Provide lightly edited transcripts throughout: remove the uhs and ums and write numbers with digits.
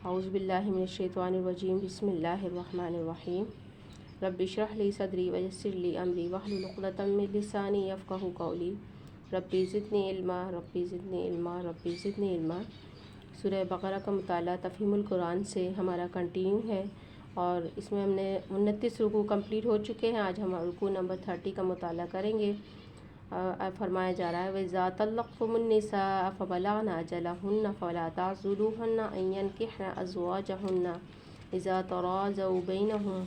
اعوذ باللہ من الشیطان الرجیم بسم اللہ الرحمن الرحیم رب اشرح لی صدری ویسر لی امری واحلل عقدۃ من لسانی یفقہوا قولی ربی زدنی علما ربی زدنی علما ربی زدنی علما۔ سورہ بقرہ کا مطالعہ تفہیم القرآن سے ہمارا کنٹینیو ہے اور اس میں ہم نے 29 رکوع کمپلیٹ ہو چکے ہیں۔ آج ہم رکوع نمبر 30 کا مطالعہ کریں گے۔ فرمایا جا رہا ہے وَإِذَا طَلَّقْتُمُ النِّسَاءَ فَبَلَغْنَ أَجَلَهُنَّ فَلَا تَعْضُلُوهُنَّ أَن يَنكِحْنَ أَزْوَاجَهُنَّ إِذَا تَرَاضَوْا بَيْنَهُم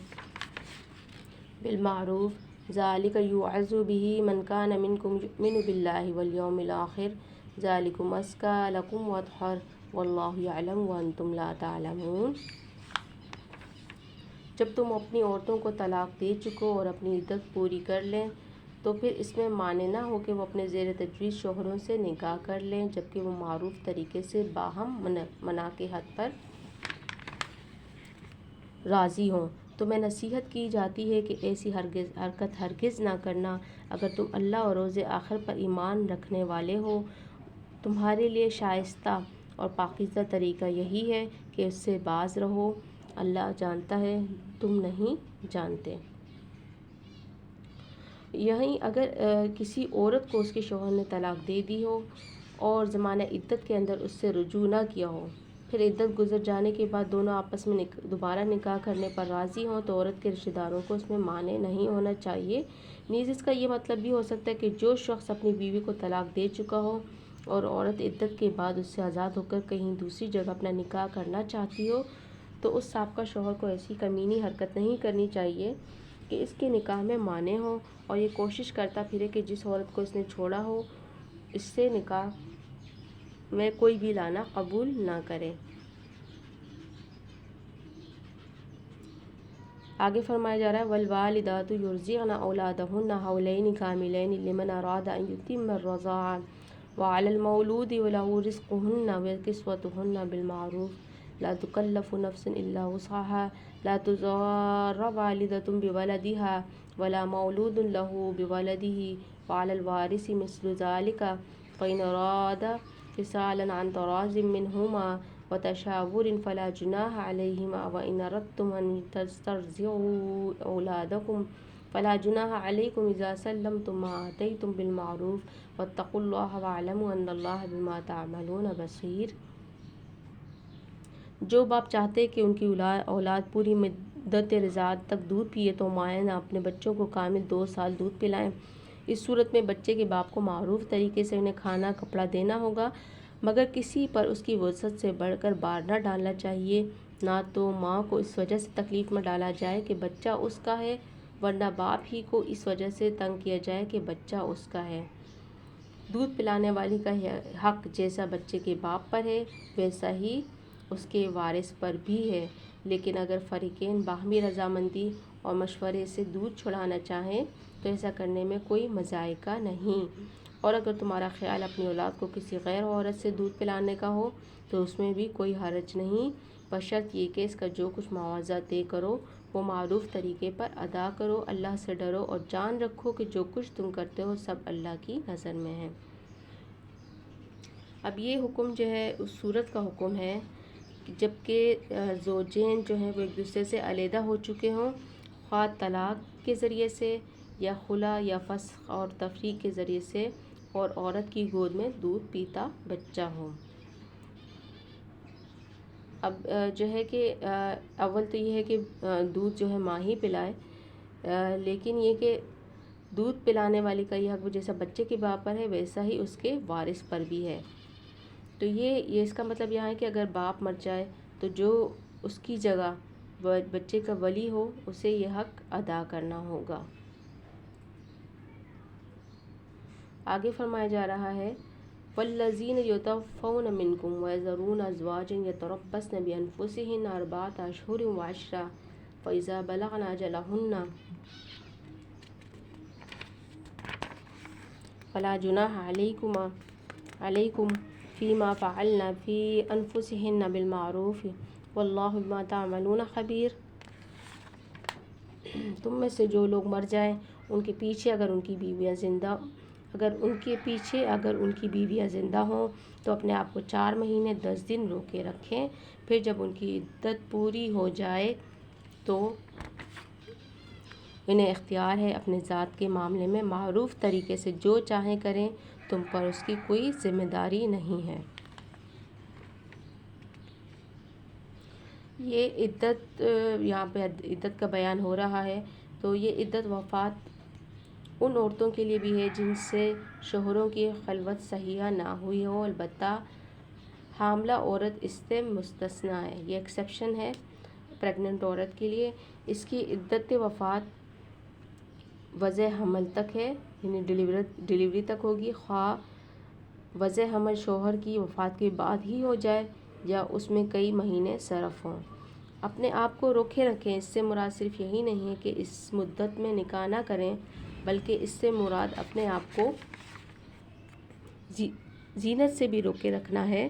بِالْمَعْرُوفِ ذَلِكَ يُوعَظُ بِهِ مَنْ كَانَ مِنكُمْ يُؤْمِنُ بِاللَّهِ وَالْيَوْمِ الْآخِرِ ذَلِكُمْ أَزْكَىٰ لَكُمْ وَأَطْهَرُ وَاللَّهُ يَعْلَمُ وَأَنْتُمْ لَا تَعْلَمُونَ۔ جب تم اپنی عورتوں کو طلاق دے چکو اور اپنی عدت پوری کر لیں تو پھر اس میں مانع نہ ہو کہ وہ اپنے زیر تجویز شوہروں سے نکاح کر لیں جبکہ وہ معروف طریقے سے باہم منع کے حد پر راضی ہوں۔ تمہیں نصیحت کی جاتی ہے کہ ایسی حرکت ہرگز نہ کرنا اگر تم اللہ اور روز آخر پر ایمان رکھنے والے ہو۔ تمہارے لیے شائستہ اور پاکیزہ طریقہ یہی ہے کہ اس سے باز رہو، اللہ جانتا ہے تم نہیں جانتے۔ یہیں اگر کسی عورت کو اس کے شوہر نے طلاق دے دی ہو اور زمانہ عدت کے اندر اس سے رجوع نہ کیا ہو، پھر عدت گزر جانے کے بعد دونوں آپس میں دوبارہ نکاح کرنے پر راضی ہوں تو عورت کے رشتہ داروں کو اس میں مانع نہیں ہونا چاہیے۔ نیز اس کا یہ مطلب بھی ہو سکتا ہے کہ جو شخص اپنی بیوی کو طلاق دے چکا ہو اور عورت عدت کے بعد اس سے آزاد ہو کر کہیں دوسری جگہ اپنا نکاح کرنا چاہتی ہو تو اس سابقہ شوہر کو ایسی کمینی حرکت نہیں کرنی چاہیے کہ اس کے نکاح میں مانع ہو اور یہ کوشش کرتا پھرے کہ جس عورت کو اس نے چھوڑا ہو اس سے نکاح میں کوئی بھی لانا قبول نہ کرے۔ آگے فرمایا جا رہا ہے وَالْوَالِدَاتُ يُرْضِعْنَ أَوْلَادَهُنَّ حَوْلَيْنِ كَامِلَيْنِ لِمَنْ أَرَادَ أَنْ يُتِمَّ الرَّضَاعَةَ وَعَلَى الْمَوْلُودِ وَلَهُ رِزْقُهُنَّ وَكِسْوَتُهُنَّ بِالْمَعْرُوفِ لَا تُكَلَّفُ نَفْسٌ إِلَّا وُسْعَهَا لَا تُضَارَّ وَالِدَةٌ بِوَلَدِهَا وَلَا مَوْلُودٌ لَهُ بِوَلَدِهِ وَعَلَى الْوَارِثِ مِثْلُ ذَلِكَ فَإِنْ أَرَادَا فِصَالًا عَنْ تَرَاضٍ مِّنْهُمَا وتشاور فلا جناح عليهما وإن أردتم أن تسترضعوا أولادكم فلا جناح عليكم إذا سلمتم ما آتيتم بالمعروف واتقوا الله واعلموا أن الله بما تعملون بصير۔ جو باپ چاہتے کہ ان کی اولاد پوری مدت رضاعت تک دودھ پیے تو مائیں نہ اپنے بچوں کو کامل 2 سال دودھ پلائیں۔ اس صورت میں بچے کے باپ کو معروف طریقے سے انہیں کھانا کپڑا دینا ہوگا مگر کسی پر اس کی وسعت سے بڑھ کر بار نہ ڈالنا چاہیے۔ نہ تو ماں کو اس وجہ سے تکلیف میں ڈالا جائے کہ بچہ اس کا ہے ورنہ باپ ہی کو اس وجہ سے تنگ کیا جائے کہ بچہ اس کا ہے۔ دودھ پلانے والی کا حق جیسا بچے کے باپ پر ہے ویسا ہی اس کے وارث پر بھی ہے، لیکن اگر فریقین باہمی رضامندی اور مشورے سے دودھ چھڑانا چاہیں تو ایسا کرنے میں کوئی مضائقہ نہیں، اور اگر تمہارا خیال اپنی اولاد کو کسی غیر عورت سے دودھ پلانے کا ہو تو اس میں بھی کوئی حرج نہیں، بشرط یہ کہ اس کا جو کچھ معاوضہ طے کرو وہ معروف طریقے پر ادا کرو۔ اللہ سے ڈرو اور جان رکھو کہ جو کچھ تم کرتے ہو سب اللہ کی نظر میں ہے۔ اب یہ حکم جو ہے اس صورت کا حکم ہے جبکہ زوجین جو ہیں وہ ایک دوسرے سے علیحدہ ہو چکے ہوں، خواہ طلاق کے ذریعے سے یا خلا یا فسخ اور تفریق کے ذریعے سے، اور عورت کی گود میں دودھ پیتا بچہ ہو۔ اب جو ہے کہ اول تو یہ ہے کہ دودھ جو ہے ماں ہی پلائے، لیکن یہ کہ دودھ پلانے والی کا یہ حق جیسا بچے کے باپ پر ہے ویسا ہی اس کے وارث پر بھی ہے۔ تو یہ اس کا مطلب یہاں ہے کہ اگر باپ مر جائے تو جو اس کی جگہ بچے کا ولی ہو اسے یہ حق ادا کرنا ہوگا۔ آگے فرمایا جا رہا ہے وَالَّذِينَ يُتَوَفَّوْنَ مِنْكُمْ وَيَذَرُونَ أَزْوَاجًا يَتَرَبَّصْنَ بِأَنفُسِهِنَّ 4 أشهر وعشرا فَإِذَا بَلَغْنَ أَجَلَهُنَّ فَلَا جُنَاحَ عَلَيْكُمْ فِيمَا فَعَلْنَ فِي أَنفُسِهِنَّ بِالْمَعْرُوفِ وَاللَّهُ بِمَا تَعْمَلُونَ خَبِيرٌ۔ تم میں سے جو لوگ مر جائیں ان کے پیچھے اگر ان کی بیویاں زندہ اگر ان کی بیویاں زندہ ہوں تو اپنے آپ کو 4 مہینے 10 دن روکے رکھیں، پھر جب ان کی عدت پوری ہو جائے تو انہیں اختیار ہے اپنے ذات کے معاملے میں معروف طریقے سے جو چاہیں کریں، تم پر اس کی کوئی ذمہ داری نہیں ہے۔ یہ عدت، یہاں پہ عدت کا بیان ہو رہا ہے، تو یہ عدت وفات ان عورتوں کے لیے بھی ہے جن سے شوہروں کی خلوت صحیحہ نہ ہوئی ہو، البتہ حاملہ عورت اس سے مستثنیٰ ہے، یہ ایکسیپشن ہے پریگننٹ عورت کے لیے۔ اس کی عدت وفات وضع حمل تک ہے، یعنی ڈیلیوری تک ہوگی، خواہ وضع حمل شوہر کی وفات کے بعد ہی ہو جائے یا اس میں کئی مہینے صرف ہوں۔ اپنے آپ کو روکے رکھیں، اس سے مراد صرف یہی نہیں ہے کہ اس مدت میں نکاح نہ کریں، بلکہ اس سے مراد اپنے آپ کو زینت سے بھی روکے رکھنا ہے۔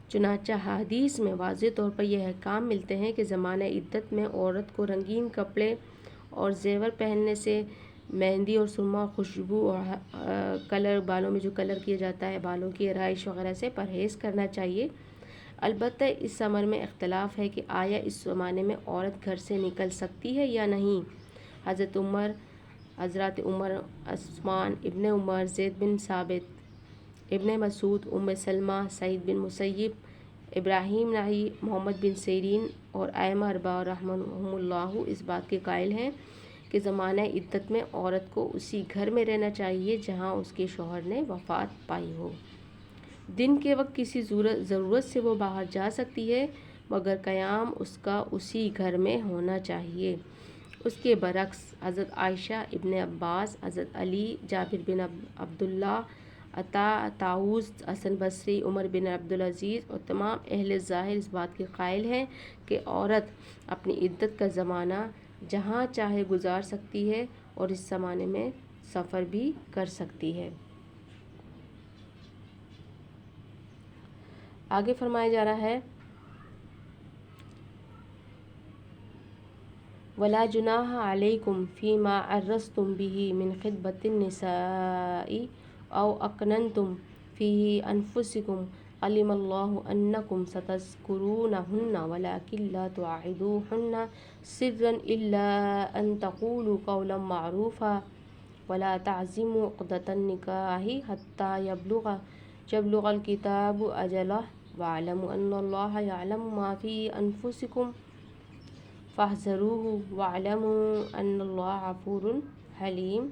چنانچہ حدیث میں واضح طور پر یہ احکام ملتے ہیں کہ زمانہ عدت میں عورت کو رنگین کپڑے اور زیور پہننے سے، مہندی اور سرما، خوشبو اور کلر، بالوں میں جو کلر کیا جاتا ہے، بالوں کی آرائش وغیرہ سے پرہیز کرنا چاہیے۔ البتہ اس امر میں اختلاف ہے کہ آیا اس زمانے میں عورت گھر سے نکل سکتی ہے یا نہیں۔ حضرات عمر، عثمان ابن عمر، زید بن ثابت، ابن مسعود، ام سلمہ، سعید بن مسیب، ابراہیم نخعی، محمد بن سیرین اور ائمہ اربعہ رحمہم اللہ اس بات کے قائل ہیں کہ زمانہ عدت میں عورت کو اسی گھر میں رہنا چاہیے جہاں اس کے شوہر نے وفات پائی ہو۔ دن کے وقت کسی ضرورت سے وہ باہر جا سکتی ہے، مگر قیام اس کا اسی گھر میں ہونا چاہیے۔ اس کے برعکس حضرت عائشہ، ابن عباس، حضرت علی، جابر بن عبداللہ، عطا، طاؤس، حسن بصری، عمر بن عبدالعزیز اور تمام اہل ظاہر اس بات کے قائل ہیں کہ عورت اپنی عدت کا زمانہ جہاں چاہے گزار سکتی ہے اور اس زمانے میں سفر بھی کر سکتی ہے۔ آگے فرمایا جا رہا ہے وَلَا جُنَاحَ عَلَيْكُمْ فِي مَا عَرَّضْتُمْ بِهِ مِنْ خِطْبَةِ النِّسَاءِ أَوْ أَكْنَنْتُمْ فِي أَنفُسِكُمْ عَلِمَ اللَّهُ أَنَّكُمْ سَتَذْكُرُونَهُنَّ وَلَكِنْ لَا تُوَاعِدُوهُنَّ سِرًّا إِلَّا أَن تَقُولُوا قَوْلًا مَّعْرُوفًا وَلَا تَعْزِمُوا عُقْدَةَ النِّكَاحِ حَتَّىٰ يَبْلُغَ الْكِتَابُ أَجَلَهُ وَاعْلَمُوا أَنَّ اللَّهَ يَعْلَمُ مَا فِي أَنفُسِكُمْ فَاحْذَرُوهُ وَاعْلَمُوا أَنَّ اللَّهَ غَفُورٌ حَلِيمٌ۔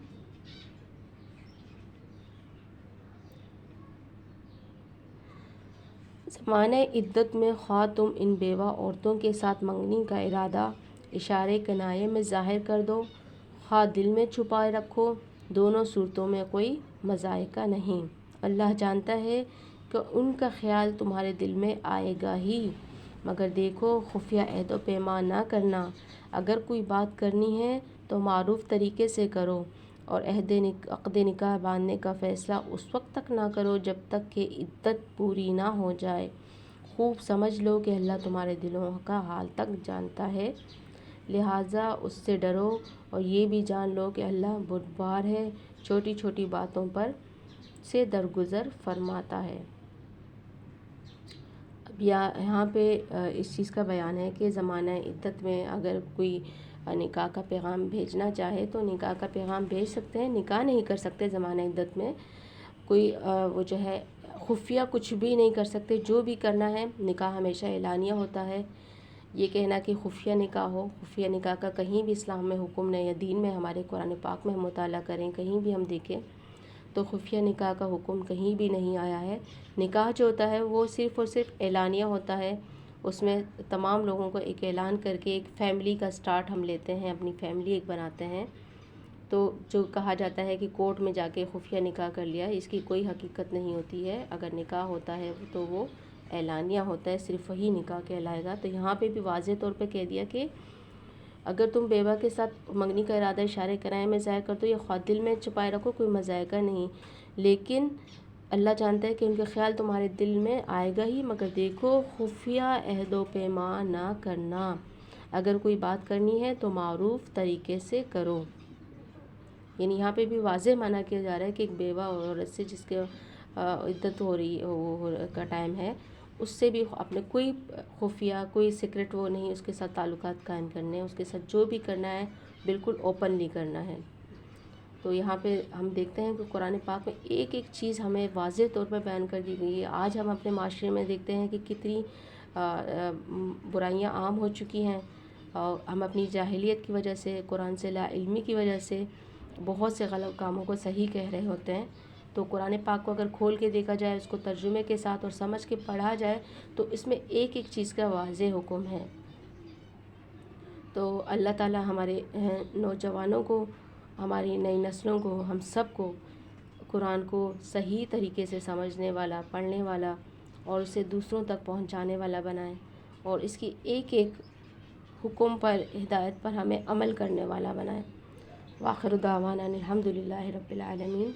زمانہ عدت میں خواہ تم ان بیوہ عورتوں کے ساتھ منگنی کا ارادہ اشارے کنایے میں ظاہر کر دو، خواہ دل میں چھپائے رکھو، دونوں صورتوں میں کوئی مضائقہ نہیں۔ اللہ جانتا ہے کہ ان کا خیال تمہارے دل میں آئے گا ہی، مگر دیکھو خفیہ عہد و پیمان نہ کرنا۔ اگر کوئی بات کرنی ہے تو معروف طریقے سے کرو، اور عقد نکاح باندھنے کا فیصلہ اس وقت تک نہ کرو جب تک کہ عدت پوری نہ ہو جائے۔ خوب سمجھ لو کہ اللہ تمہارے دلوں کا حال تک جانتا ہے، لہٰذا اس سے ڈرو، اور یہ بھی جان لو کہ اللہ بردبار ہے، چھوٹی چھوٹی باتوں پر سے درگزر فرماتا ہے۔ اب یہاں پہ اس چیز کا بیان ہے کہ زمانہ عدت میں اگر کوئی نکاح کا پیغام بھیجنا چاہے تو نکاح کا پیغام بھیج سکتے ہیں، نکاح نہیں کر سکتے زمانہ عدت میں، کوئی وہ جو ہے خفیہ کچھ بھی نہیں کر سکتے۔ جو بھی کرنا ہے نکاح ہمیشہ اعلانیہ ہوتا ہے۔ یہ کہنا کہ خفیہ نکاح ہو، خفیہ نکاح کا کہیں بھی اسلام میں حکم نہیں، یا دین میں ہمارے قرآن پاک میں ہم مطالعہ کریں، کہیں بھی ہم دیکھیں تو خفیہ نکاح کا حکم کہیں بھی نہیں آیا ہے۔ نکاح جو ہوتا ہے وہ صرف اور صرف اعلانیہ ہوتا ہے، اس میں تمام لوگوں کو ایک اعلان کر کے ایک فیملی کا سٹارٹ ہم لیتے ہیں، اپنی فیملی ایک بناتے ہیں۔ تو جو کہا جاتا ہے کہ کورٹ میں جا کے خفیہ نکاح کر لیا، اس کی کوئی حقیقت نہیں ہوتی ہے۔ اگر نکاح ہوتا ہے تو وہ اعلانیہ ہوتا ہے، صرف وہی نکاح کہلائے گا۔ تو یہاں پہ بھی واضح طور پہ کہہ دیا کہ اگر تم بیوہ کے ساتھ منگنی کا ارادہ اشارے کنایے میں ظاہر کر دو یا خواہ دل میں چھپائے رکھو، کوئی مضائقہ نہیں، لیکن اللہ جانتا ہے کہ ان کا خیال تمہارے دل میں آئے گا ہی، مگر دیکھو خفیہ عہد و پیمان نہ کرنا۔ اگر کوئی بات کرنی ہے تو معروف طریقے سے کرو۔ یعنی یہاں پہ بھی واضح معنی کیا جا رہا ہے کہ ایک بیوہ عورت سے جس کے عدت ہو رہی کا ٹائم ہے، اس سے بھی اپنے کوئی خفیہ کوئی سیکرٹ وہ نہیں اس کے ساتھ تعلقات قائم کرنے ہیں، اس کے ساتھ جو بھی کرنا ہے بالکل اوپنلی کرنا ہے۔ تو یہاں پہ ہم دیکھتے ہیں کہ قرآن پاک میں ایک ایک چیز ہمیں واضح طور پر بیان کر دی گئی ہے۔ آج ہم اپنے معاشرے میں دیکھتے ہیں کہ کتنی برائیاں عام ہو چکی ہیں، اور ہم اپنی جاہلیت کی وجہ سے، قرآن سے لا علمی کی وجہ سے بہت سے غلط کاموں کو صحیح کہہ رہے ہوتے ہیں۔ تو قرآن پاک کو اگر کھول کے دیکھا جائے، اس کو ترجمے کے ساتھ اور سمجھ کے پڑھا جائے تو اس میں ایک ایک چیز کا واضح حکم ہے۔ تو اللہ تعالی ہمارے نوجوانوں کو، ہماری نئی نسلوں کو، ہم سب کو قرآن کو صحیح طریقے سے سمجھنے والا، پڑھنے والا اور اسے دوسروں تک پہنچانے والا بنائیں، اور اس کی ایک ایک حکم پر، ہدایت پر ہمیں عمل کرنے والا بنائیں۔ وآخر دعوانا الحمد للہ رب العالمین۔